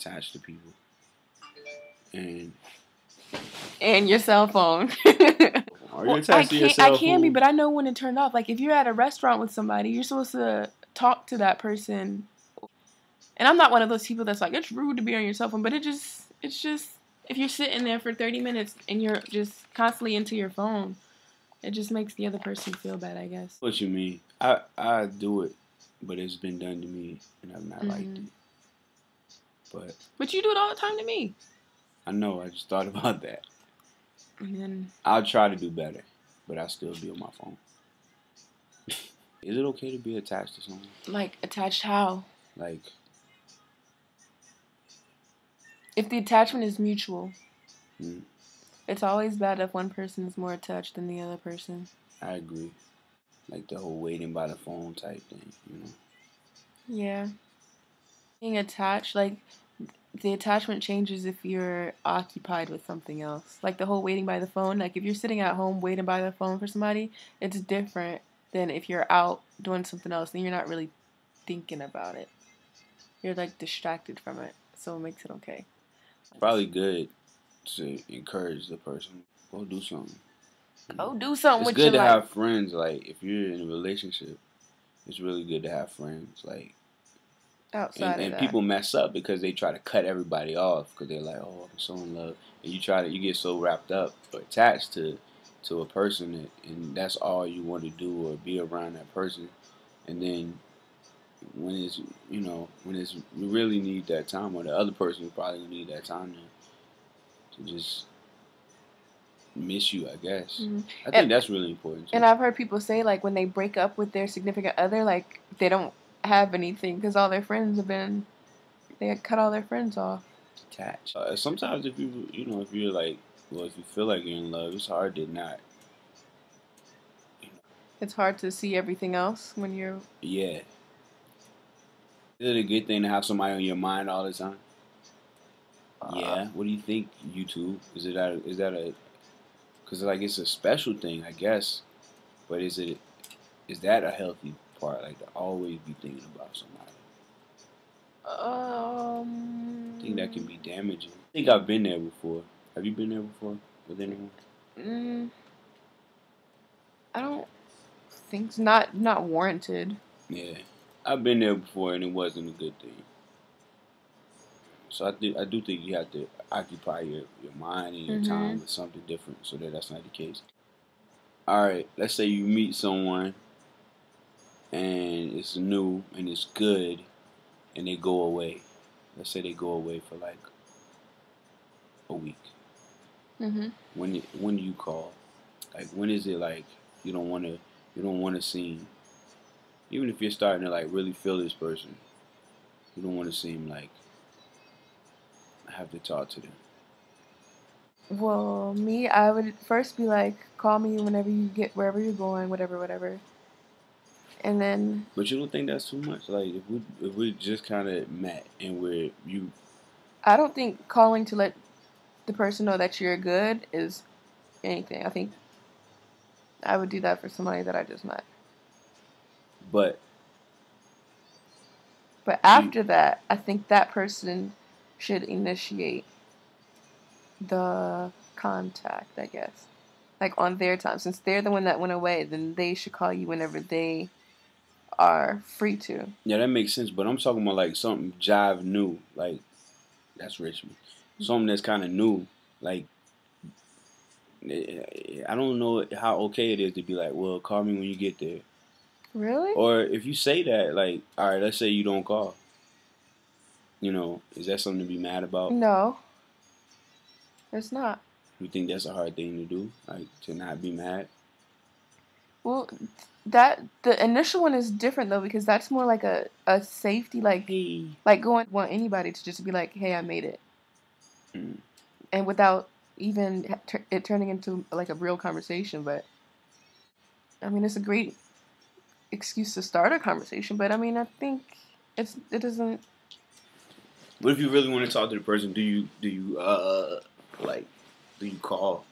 attached to people. And your cell phone. Are you attached to your cell phone? I can be, but I know when to turn it off. Like, if you're at a restaurant with somebody, you're supposed to talk to that person. And I'm not one of those people that's like, it's rude to be on your cell phone, but it's just, if you're sitting there for 30 minutes and you're just constantly into your phone, it just makes the other person feel bad, I guess. What you mean? I do it, but it's been done to me, and I've not liked it. But you do it all the time to me. I know. I just thought about that. And then I'll try to do better, but I still be on my phone. Is it okay to be attached to someone? Like, attached how? Like, if the attachment is mutual, it's always bad if one person is more attached than the other person. I agree. Like the whole waiting by the phone type thing, you know? Yeah. Being attached, like, the attachment changes if you're occupied with something else. Like the whole waiting by the phone. Like, if you're sitting at home waiting by the phone for somebody, it's different than if you're out doing something else and you're not really thinking about it. You're, like, distracted from it. So it makes it okay. Probably good to encourage the person. Go do something. Go do something with your life. It's good to have friends. Like, if you're in a relationship, it's really good to have friends. Like, outside and of that. people mess up because they try to cut everybody off because they're like, oh, I'm so in love. And you get so wrapped up or attached to a person and that's all you want to do or be around that person. And then when it's, you really need that time, or the other person probably need that time to just miss you, I guess. I think that's really important too. And I've heard people say, like, when they break up with their significant other, like, they don't have anything because all their friends they had cut all their friends off. Attached. Sometimes if if you're like, well, if you feel like you're in love, it's hard to not. It's hard to see everything else when you're. Yeah. Is it a good thing to have somebody on your mind all the time? Yeah. What do you think, YouTube? Is that a? Because like it's a special thing, I guess. But is that a healthy part? Like to always be thinking about somebody. I think that can be damaging. I think I've been there before. Have you been there before with anyone? I don't think it's not warranted. Yeah, I've been there before and it wasn't a good thing. So I do think you have to occupy your mind and your time with something different so that's not the case. All right, let's say you meet someone and it's new and it's good and they go away. Let's say they go away for like a week. When do you call? Like, when is it like you don't want to seem, even if you're starting to like really feel this person, you don't want to seem like I have to talk to them. Well, me, I would first be like, call me whenever you get wherever you're going, whatever. And then. But you don't think that's too much? Like, if we just kind of met and I don't think calling to let the person know that you're good is anything. I think I would do that for somebody that I just met. But after that, I think that person should initiate the contact, I guess. Like, on their time. Since they're the one that went away, then they should call you whenever they are free to. Yeah, that makes sense. But I'm talking about like something jive new. Like, that's Richmond. Something that's kind of new. Like, I don't know how okay it is to be like, well, call me when you get there. Really? Or if you say that, like, all right, let's say you don't call. Is that something to be mad about? No. It's not. You think that's a hard thing to do? Like, to not be mad? Well, the initial one is different, though, because that's more like a safety, like, hey. Like, want anybody to just be like, hey, I made it. And without even it turning into, like, a real conversation, but, I mean, it's a great excuse to start a conversation, but, I mean, I think it doesn't... What if you really want to talk to the person? Do you call?